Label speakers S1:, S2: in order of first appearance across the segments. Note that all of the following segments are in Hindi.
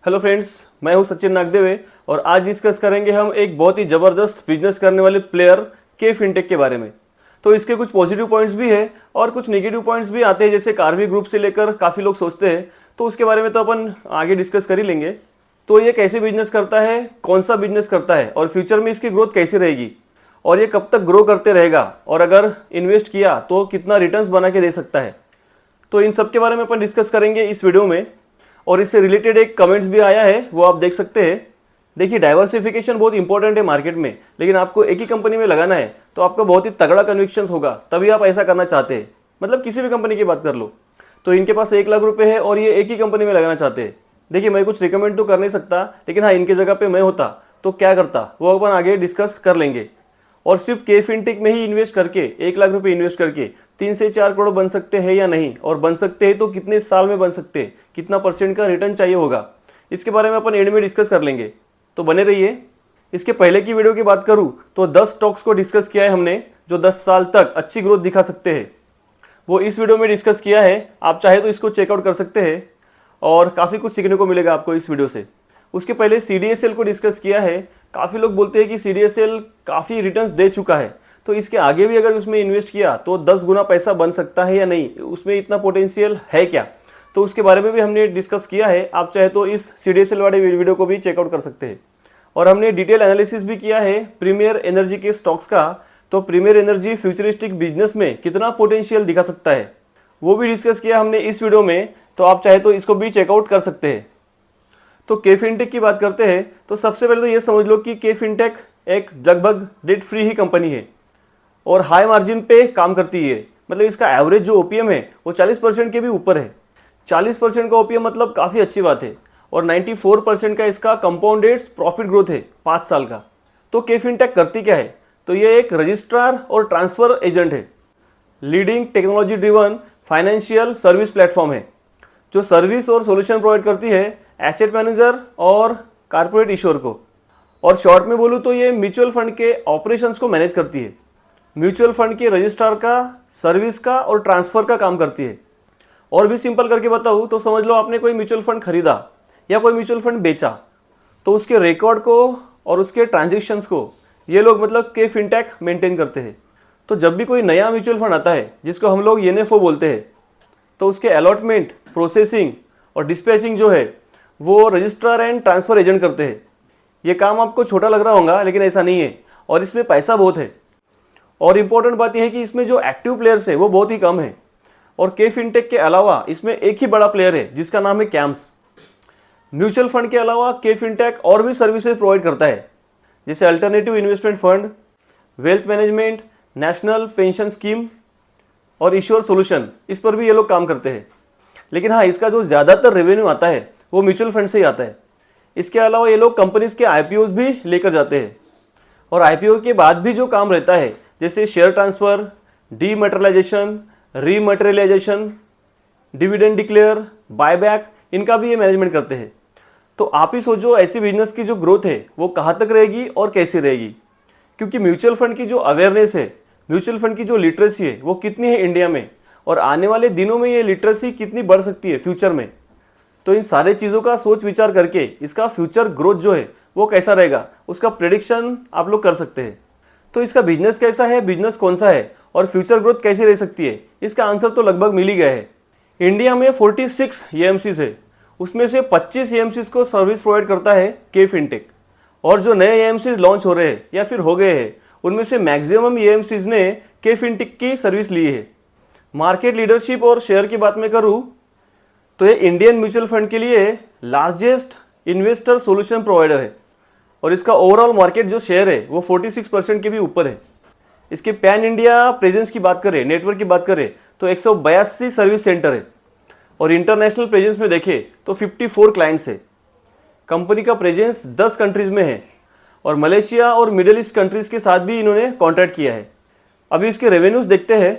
S1: हेलो फ्रेंड्स, मैं हूं सचिन नागदेवे और आज डिस्कस करेंगे हम एक बहुत ही ज़बरदस्त बिजनेस करने वाले प्लेयर के फिनटेक के बारे में। तो इसके कुछ पॉजिटिव पॉइंट्स भी है और कुछ नेगेटिव पॉइंट्स भी आते हैं, जैसे कार्वी ग्रुप से लेकर काफ़ी लोग सोचते हैं, तो उसके बारे में तो अपन आगे डिस्कस कर ही लेंगे। तो ये कैसे बिजनेस करता है, कौन सा बिजनेस करता है और फ्यूचर में इसकी ग्रोथ कैसी रहेगी और ये कब तक ग्रो करते रहेगा, और अगर इन्वेस्ट किया तो कितना रिटर्न्स बना के दे सकता है। तो इन सब के बारे में अपन डिस्कस करेंगे इस वीडियो में। और इससे रिलेटेड एक कमेंट्स भी आया है, वो आप देख सकते हैं। देखिए, डाइवर्सिफिकेशन बहुत इंपॉर्टेंट है मार्केट में, लेकिन आपको एक ही कंपनी में लगाना है तो आपका बहुत ही तगड़ा कन्विक्शंस होगा, तभी आप ऐसा करना चाहते हैं। मतलब किसी भी कंपनी की बात कर लो, तो इनके पास 1 लाख रुपए है और ये एक ही कंपनी में लगाना चाहते हैं। देखिए, मैं कुछ रिकमेंड तो कर नहीं सकता, लेकिन हाँ, इनके जगह पे मैं होता तो क्या करता वो अपन आगे डिस्कस कर लेंगे। और सिर्फ के फिनटेक में ही इन्वेस्ट करके 1 लाख रुपए इन्वेस्ट करके 3 से 4 करोड़ बन सकते हैं या नहीं, और बन सकते हैं तो कितने साल में बन सकते हैं, कितना % का रिटर्न चाहिए होगा, इसके बारे में अपन एंड में डिस्कस कर लेंगे। तो बने रहिए। इसके पहले की वीडियो की बात करूं तो 10 स्टॉक्स को डिस्कस किया है हमने जो 10 साल तक अच्छी ग्रोथ दिखा सकते हैं। वो इस वीडियो में डिस्कस किया है, आप चाहे तो इसको चेकआउट कर सकते हैं और काफ़ी कुछ सीखने को मिलेगा आपको इस वीडियो से। उसके पहले CDSL को डिस्कस किया है। काफ़ी लोग बोलते हैं कि CDSL काफ़ी रिटर्न्स दे चुका है, तो इसके आगे भी अगर उसमें इन्वेस्ट किया तो 10 गुना पैसा बन सकता है या नहीं, उसमें इतना पोटेंशियल है क्या, तो उसके बारे में भी हमने डिस्कस किया है। आप चाहे तो इस CDSL वाले वीडियो को भी चेकआउट कर सकते हैं। और हमने डिटेल एनालिसिस भी किया है प्रीमियर एनर्जी के स्टॉक्स का। तो प्रीमियर एनर्जी फ्यूचरिस्टिक बिजनेस में कितना पोटेंशियल दिखा सकता है, वो भी डिस्कस किया हमने इस वीडियो में, तो आप चाहे तो इसको भी चेकआउट कर सकते हैं। तो के फिनटेक की बात करते हैं तो सबसे पहले तो ये समझ लो कि के फिनटेक एक लगभग डेट फ्री ही कंपनी है और हाई मार्जिन पे काम करती है। मतलब इसका एवरेज जो ओपीएम है वो 40% के भी ऊपर है। 40% का ओपीएम मतलब काफ़ी अच्छी बात है। और 94% का इसका कंपाउंडेड प्रॉफिट ग्रोथ है 5 साल का। तो के फिनटेक करती क्या है, तो ये एक रजिस्ट्रार और ट्रांसफर एजेंट है। Leading technology driven financial service platform है जो सर्विस और सॉल्यूशन प्रोवाइड करती है एसेट मैनेजर और कारपोरेट इश्योर को। और शॉर्ट में बोलूँ तो ये म्यूचुअल फंड के ऑपरेशंस को मैनेज करती है। म्यूचुअल फंड के रजिस्ट्रार का, सर्विस का और ट्रांसफ़र का काम करती है। और भी सिंपल करके बताऊँ तो समझ लो आपने कोई म्यूचुअल फंड खरीदा या कोई म्यूचुअल फंड बेचा, तो उसके रिकॉर्ड को और उसके ट्रांजेक्शन्स को ये लोग मतलब के फिनटेक मेंटेन करते हैं। तो जब भी कोई नया म्यूचुअल फंड आता है जिसको हम लोग NFO बोलते हैं, तो उसके अलॉटमेंट, प्रोसेसिंग और डिस्पैचिंग जो है वो रजिस्ट्रार एंड ट्रांसफ़र एजेंट करते हैं। ये काम आपको छोटा लग रहा होगा, लेकिन ऐसा नहीं है और इसमें पैसा बहुत है। और इम्पोर्टेंट बात यह है कि इसमें जो एक्टिव प्लेयर्स है वो बहुत ही कम है। और के फिनटेक के अलावा इसमें एक ही बड़ा प्लेयर है जिसका नाम है कैम्स। म्यूचुअल फंड के अलावा के फिनटेक और भी सर्विसेज प्रोवाइड करता है, जैसे alternative investment fund, wealth management, national pension scheme और इश्योर सोल्यूशन, इस पर भी ये लोग काम करते हैं। लेकिन हाँ, इसका जो ज़्यादातर रेवेन्यू आता है वो म्यूचुअल फंड से ही आता है। इसके अलावा ये लोग कंपनीज के IPOs भी लेकर जाते हैं। और IPO के बाद भी जो काम रहता है, जैसे share transfer, dematerialization, rematerialization, dividend declare, buyback, इनका भी ये मैनेजमेंट करते हैं। तो आप ही सोचो ऐसी बिजनेस की जो ग्रोथ है वो कहाँ तक रहेगी और कैसी रहेगी, क्योंकि म्यूचुअल फंड की जो अवेयरनेस है, म्यूचुअल फंड की जो लिटरेसी है वो कितनी है इंडिया में, और आने वाले दिनों में ये लिटरेसी कितनी बढ़ सकती है फ्यूचर में। तो इन सारे चीज़ों का सोच विचार करके इसका फ्यूचर ग्रोथ जो है वो कैसा रहेगा, उसका प्रेडिक्शन आप लोग कर सकते हैं। तो इसका बिजनेस कैसा है, बिजनेस कौन सा है और फ्यूचर ग्रोथ कैसी रह सकती है, इसका आंसर तो लगभग मिल ही गया है। इंडिया में 46 AMCs है, उसमें से 25 AMCs को सर्विस प्रोवाइड करता है के फिनटेक। और जो नए AMCs लॉन्च हो रहे हैं या फिर हो गए हैं, उनमें से मैक्सिमम AMCs ने के फिनटेक की सर्विस ली है। मार्केट लीडरशिप और शेयर की बात में करूँ तो ये इंडियन म्यूचुअल फंड के लिए लार्जेस्ट इन्वेस्टर सॉल्यूशन प्रोवाइडर है। और इसका ओवरऑल मार्केट जो शेयर है वो 46% के भी ऊपर है। इसके पैन इंडिया प्रेजेंस की बात करें, नेटवर्क की बात करें, तो 182 सर्विस सेंटर है। और इंटरनेशनल प्रेजेंस में देखें तो 54 क्लाइंट्स है। कंपनी का प्रेजेंस 10 कंट्रीज़ में है और मलेशिया और मिडिल ईस्ट कंट्रीज़ के साथ भी इन्होंने कॉन्ट्रैक्ट किया है। अभी इसके रेवेन्यूज़ देखते हैं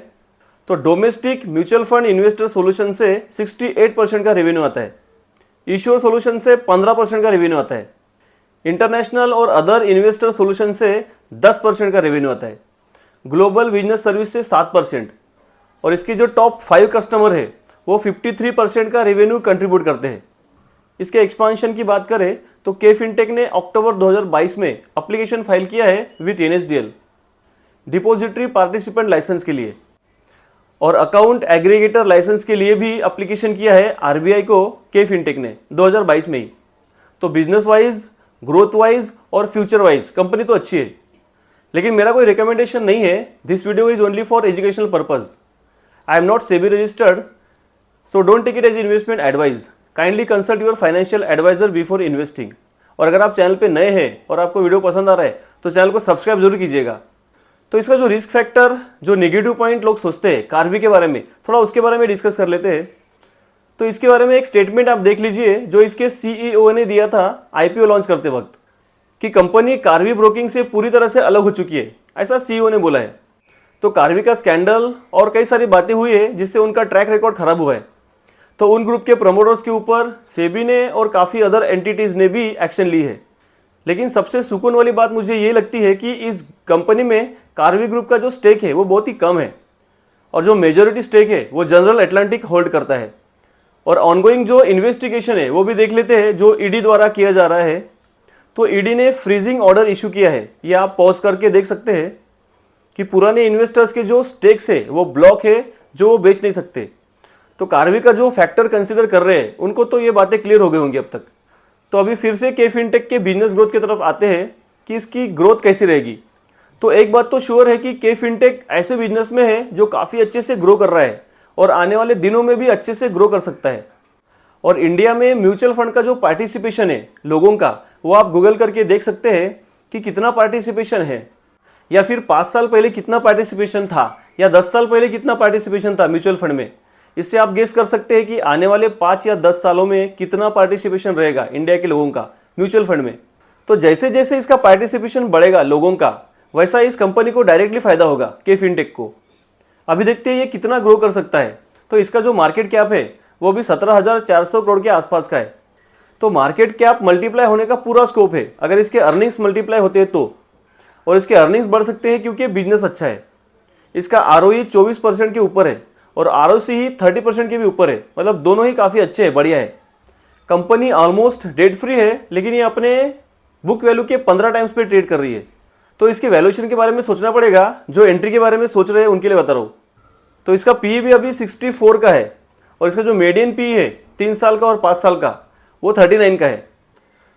S1: तो domestic mutual fund investor solution से 68% का रेवेन्यू आता है, इश्योर सॉल्यूशन से 15% का रेवेन्यू आता है, इंटरनेशनल और अदर इन्वेस्टर सॉल्यूशन से 10% का रेवेन्यू आता है, ग्लोबल बिजनेस सर्विस से 7%। और इसकी जो टॉप 5 कस्टमर है वो 53% का रेवेन्यू कंट्रीब्यूट करते हैं। इसके एक्सपांशन की बात करें तो के फिनटेक ने अक्टूबर 2022 में एप्लीकेशन फाइल किया है with NSDL depository participant license के लिए, और अकाउंट एग्रीगेटर लाइसेंस के लिए भी एप्लीकेशन किया है आरबीआई को के फिनटेक ने 2022 में ही। तो बिजनेस वाइज, ग्रोथ वाइज और फ्यूचर वाइज कंपनी तो अच्छी है, लेकिन मेरा कोई रिकमेंडेशन नहीं है। This video is only for educational purpose. I am not SEBI registered, so don't take it as investment advice. Kindly consult your financial advisor before investing. और अगर आप चैनल पे नए हैं और आपको वीडियो पसंद आ रहा है तो चैनल को सब्सक्राइब जरूर कीजिएगा। तो इसका जो रिस्क फैक्टर, जो नेगेटिव पॉइंट लोग सोचते हैं कार्वी के बारे में, थोड़ा उसके बारे में डिस्कस कर लेते हैं। तो इसके बारे में एक स्टेटमेंट आप देख लीजिए जो इसके सीईओ ने दिया था आईपीओ लॉन्च करते वक्त, कि कंपनी कार्वी ब्रोकिंग से पूरी तरह से अलग हो चुकी है, ऐसा सीईओ ने बोला है। तो कार्वी का स्कैंडल और कई सारी बातें हुई है जिससे उनका ट्रैक रिकॉर्ड खराब हुआ है। तो उन ग्रुप के प्रमोटर्स के ऊपर सेबी ने और काफ़ी अदर एंटिटीज़ ने भी एक्शन ली है। लेकिन सबसे सुकून वाली बात मुझे ये लगती है कि इस कंपनी में कार्वी ग्रुप का जो स्टेक है वो बहुत ही कम है, और जो मेजॉरिटी स्टेक है वो जनरल अटलांटिक होल्ड करता है। और ऑनगोइंग जो इन्वेस्टिगेशन है वो भी देख लेते हैं जो ईडी द्वारा किया जा रहा है। तो ईडी ने फ्रीजिंग ऑर्डर इशू किया है, ये आप पॉज करके देख सकते हैं कि पुराने इन्वेस्टर्स के जो स्टेक्स है वो ब्लॉक है, जो वो बेच नहीं सकते। तो कार्वी का जो फैक्टर कंसिडर कर रहे हैं उनको तो ये बातें क्लियर हो गई होंगी अब तक। तो अभी फिर से के फिनटेक के बिजनेस ग्रोथ की तरफ आते हैं कि इसकी ग्रोथ कैसी रहेगी। तो एक बात तो श्योर है कि के फिनटेक ऐसे बिजनेस में है जो काफ़ी अच्छे से ग्रो कर रहा है और आने वाले दिनों में भी अच्छे से ग्रो कर सकता है। और इंडिया में म्यूचुअल फंड का जो पार्टिसिपेशन है लोगों का, वो आप गूगल करके देख सकते हैं कि कितना पार्टिसिपेशन है, या फिर 5 साल पहले कितना पार्टिसिपेशन था, या 10 साल पहले कितना पार्टिसिपेशन था म्यूचुअल फंड में। इससे आप गेस कर सकते हैं कि आने वाले 5 या 10 सालों में कितना पार्टिसिपेशन रहेगा इंडिया के लोगों का म्यूचुअल फंड में। तो जैसे जैसे इसका पार्टिसिपेशन बढ़ेगा लोगों का, वैसा इस कंपनी को डायरेक्टली फायदा होगा के फिनटेक को। अभी देखते हैं ये कितना ग्रो कर सकता है। तो इसका जो मार्केट कैप है वो भी 17,400 करोड़ के आसपास का है। तो मार्केट कैप मल्टीप्लाई होने का पूरा स्कोप है अगर इसके अर्निंग्स मल्टीप्लाई होते हैं तो, और इसके अर्निंग्स बढ़ सकते हैं क्योंकि बिजनेस अच्छा है। इसका आरओई 24% के ऊपर है और आरओसी ही 30% के भी ऊपर है, मतलब दोनों ही काफ़ी अच्छे हैं, बढ़िया है। कंपनी ऑलमोस्ट डेट फ्री है, लेकिन ये अपने बुक वैल्यू के 15 टाइम्स पे ट्रेड कर रही है। तो इसके वैल्यूएशन के बारे में सोचना पड़ेगा। जो एंट्री के बारे में सोच रहे हैं उनके लिए बता रहा हूँ। तो इसका पी भी अभी 64 का है, और इसका जो मीडियन पी है 3 साल का और 5 साल का वो 39 का है।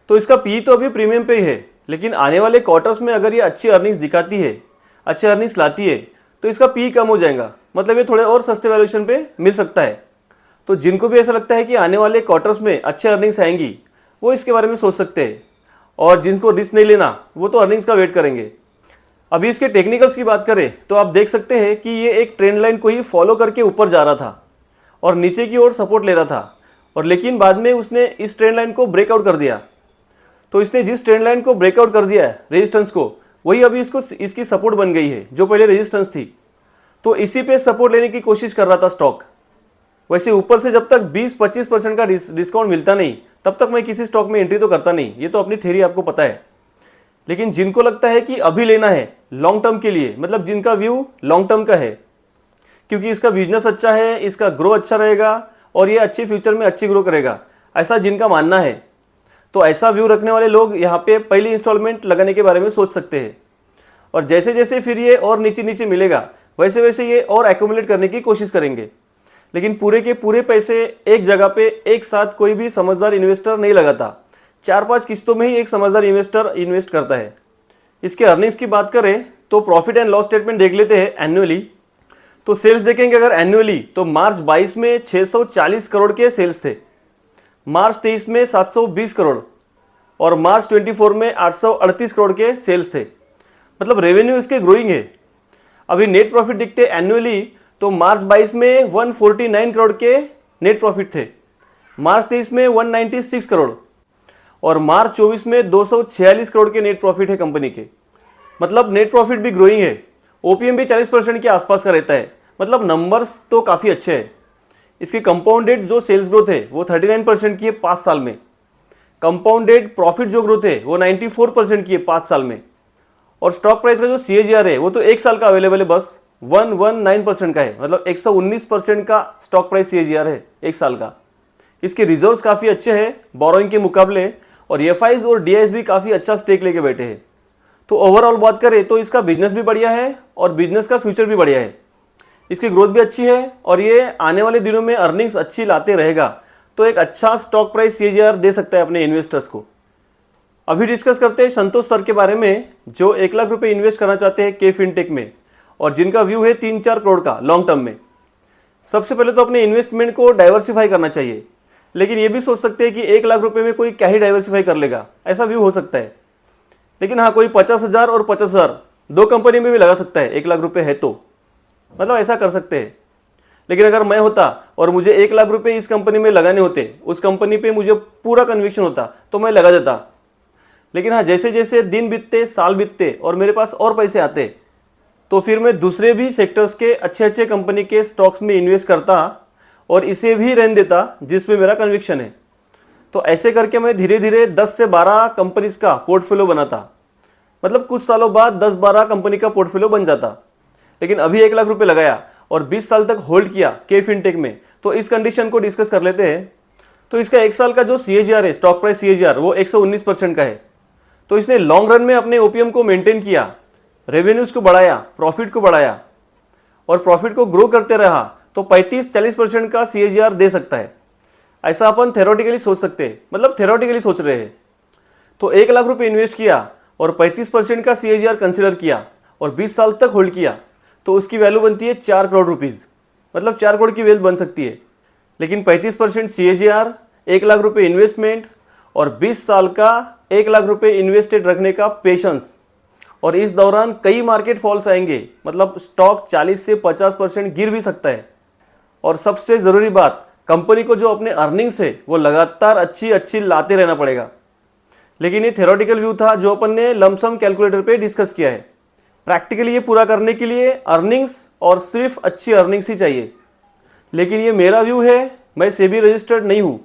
S1: तो इसका पी तो अभी प्रीमियम पे ही है, लेकिन आने वाले क्वार्टर्स में अगर ये अच्छी अर्निंग्स दिखाती है, अच्छे अर्निंग्स लाती है, तो इसका पी कम हो जाएगा, मतलब ये थोड़े और सस्ते वैल्यूएशन पे मिल सकता है। तो जिनको भी ऐसा लगता है कि आने वाले क्वार्टर्स में अच्छे अर्निंग्स आएंगी वो इसके बारे में सोच सकते हैं, और जिनको रिस्क नहीं लेना वो तो अर्निंग्स का वेट करेंगे। अभी इसके टेक्निकल्स की बात करें तो आप देख सकते हैं कि ये एक ट्रेंड लाइन को ही फॉलो करके ऊपर जा रहा था और नीचे की ओर सपोर्ट ले रहा था, और लेकिन बाद में उसने इस ट्रेंड लाइन को ब्रेकआउट कर दिया। तो इसने जिस ट्रेंड लाइन को ब्रेकआउट कर दिया है रेजिस्टेंस को, वही अभी इसकी सपोर्ट बन गई है जो पहले रेजिस्टेंस थी। तो इसी पे सपोर्ट लेने की कोशिश कर रहा था स्टॉक। वैसे ऊपर से जब तक 20-25% का डिस्काउंट मिलता नहीं तब तक मैं किसी स्टॉक में एंट्री तो करता नहीं, ये तो अपनी थ्योरी आपको पता है। लेकिन जिनको लगता है कि अभी लेना है लॉन्ग टर्म के लिए, मतलब जिनका व्यू लॉन्ग टर्म का है, क्योंकि इसका बिजनेस अच्छा है, इसका ग्रो अच्छा रहेगा और ये अच्छे फ्यूचर में अच्छी ग्रो करेगा, ऐसा जिनका मानना है, तो ऐसा व्यू रखने वाले लोग यहाँ पे पहली इंस्टॉलमेंट लगाने के बारे में सोच सकते हैं। और जैसे जैसे फिर ये और नीचे नीचे मिलेगा वैसे वैसे ये और एक्यूमुलेट करने की कोशिश करेंगे। लेकिन पूरे के पूरे पैसे एक जगह पे एक साथ कोई भी समझदार इन्वेस्टर नहीं लगाता, 4-5 किस्तों में ही एक समझदार इन्वेस्टर इन्वेस्ट करता है। इसके अर्निंग्स की बात करें तो प्रॉफिट एंड लॉस स्टेटमेंट देख लेते हैं एनुअली। तो सेल्स देखेंगे अगर एनुअली तो मार्च 22 में 640 करोड़ के सेल्स थे, मार्च 23 में 720 करोड़ और मार्च 24 में 838 करोड़ के सेल्स थे। मतलब रेवेन्यू इसके ग्रोइंग है। अभी नेट प्रॉफिट दिखते एनुअली तो मार्च 22 में 149 करोड़ के नेट प्रॉफिट थे, मार्च 23 में 196 करोड़ और मार्च 24 में 246 करोड़ के नेट प्रॉफिट है कंपनी के। मतलब नेट प्रॉफिट भी ग्रोइंग है। ओपीएम भी 40% के आसपास का रहता है, मतलब नंबर्स तो काफ़ी अच्छे हैं। इसकी कंपाउंडेड जो सेल्स ग्रोथ है वो 39% की है 5 साल में। कंपाउंडेड प्रॉफिट जो ग्रोथ है वो 94% की है 5 साल में। और स्टॉक प्राइस का जो CAGR है वो तो 1 साल का अवेलेबल है, बस 119% का है, मतलब 119% का स्टॉक प्राइस CAGR है 1 साल का। इसके रिजर्व्स काफ़ी अच्छे हैं बोरोइंग के मुकाबले, और एफआईज और डीआईज भी काफ़ी अच्छा स्टेक लेके बैठे हैं। तो ओवरऑल बात करें तो इसका बिजनेस भी बढ़िया है और बिजनेस का फ्यूचर भी बढ़िया है। इसकी ग्रोथ भी अच्छी है और ये आने वाले दिनों में अर्निंग्स अच्छी लाते रहेगा, तो एक अच्छा स्टॉक प्राइस सीएजीआर दे सकता है अपने इन्वेस्टर्स को। अभी डिस्कस करते हैं संतोष सर के बारे में, जो 1 लाख रुपए इन्वेस्ट करना चाहते हैं के फिनटेक में और जिनका व्यू है 3-4 करोड़ का लॉन्ग टर्म में। सबसे पहले तो अपने इन्वेस्टमेंट को डाइवर्सिफाई करना चाहिए, लेकिन ये भी सोच सकते हैं कि 1 लाख रुपए में कोई क्या ही डाइवर्सिफाई कर लेगा, ऐसा व्यू हो सकता है। लेकिन हाँ, कोई 50,000 और 50,000 दो कंपनी में भी लगा सकता है 1 लाख रुपए है तो, मतलब ऐसा कर सकते हैं। लेकिन अगर मैं होता और मुझे 1 लाख रुपए इस कंपनी में लगाने होते, उस कंपनी पे मुझे पूरा कन्विक्शन होता, तो मैं लगा देता। लेकिन हाँ, जैसे जैसे दिन बीतते, साल बीतते और मेरे पास और पैसे आते, तो फिर मैं दूसरे भी सेक्टर्स के अच्छे अच्छे कंपनी के स्टॉक्स में इन्वेस्ट करता और इसे भी रहने देता जिसमें मेरा कन्विक्शन है। तो ऐसे करके मैं धीरे धीरे 10 से 12 कंपनीज का पोर्टफोलियो बनाता, मतलब कुछ सालों बाद 10-12 कंपनी का पोर्टफोलियो बन जाता। लेकिन अभी 1 लाख रुपए लगाया और 20 साल तक होल्ड किया के फिनटेक में, तो इस कंडीशन को डिस्कस कर लेते हैं। तो इसका 1 साल का जो सीएजीआर है, स्टॉक प्राइस सीएजीआर, वो 119% का है। तो इसने लॉन्ग रन में अपने ओपीएम को मेंटेन किया, रेवेन्यूज को बढ़ाया, प्रॉफिट को बढ़ाया और प्रॉफिट को ग्रो करते रहा, तो 35-40% का सीएजीआर दे सकता है। ऐसा अपन थेरोटिकली सोच सकते हैं, मतलब थेरोटिकली सोच रहे हैं। तो 1 लाख रुपए इन्वेस्ट किया और 35% का सीएजीआर कंसिडर किया और 20 साल तक होल्ड किया, तो उसकी वैल्यू बनती है 4 करोड़ रुपीज़, मतलब 4 करोड़ की वेल्थ बन सकती है। लेकिन 35% सीएजीआर, 1 लाख रुपए इन्वेस्टमेंट और 20 साल का 1 लाख रुपए इन्वेस्टेड रखने का पेशेंस, और इस दौरान कई मार्केट फॉल्स आएंगे, मतलब स्टॉक 40 से 50% गिर भी सकता है। और सबसे ज़रूरी बात, कंपनी को जो अपने अर्निंग्स है वो लगातार अच्छी लाते रहना पड़ेगा। लेकिन ये थेरोटिकल व्यू था जो अपन ने लमसम कैलकुलेटर पे डिस्कस किया है। प्रैक्टिकली ये पूरा करने के लिए अर्निंग्स और सिर्फ अच्छी अर्निंग्स ही चाहिए। लेकिन ये मेरा व्यू है, मैं सेबी रजिस्टर्ड नहीं हूँ।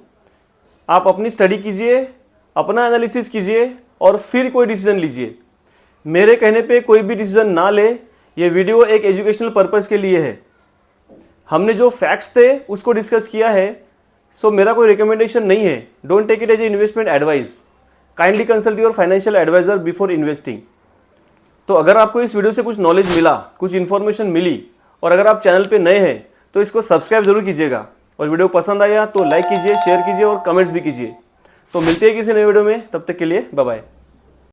S1: आप अपनी स्टडी कीजिए, अपना एनालिसिस कीजिए और फिर कोई डिसीजन लीजिए। मेरे कहने पे कोई भी डिसीजन ना ले। ये वीडियो एक एजुकेशनल पर्पस के लिए है। हमने जो फैक्ट्स थे उसको डिस्कस किया है, सो मेरा कोई रिकमेंडेशन नहीं है। Don't take it as a investment advice. Kindly consult your financial advisor before investing. तो अगर आपको इस वीडियो से कुछ नॉलेज मिला, कुछ इन्फॉर्मेशन मिली, और अगर आप चैनल पे नए हैं तो इसको सब्सक्राइब जरूर कीजिएगा, और वीडियो पसंद आया तो लाइक कीजिए, शेयर कीजिए और कमेंट्स भी कीजिए। तो मिलते हैं किसी नए वीडियो में, तब तक के लिए बाय बाय।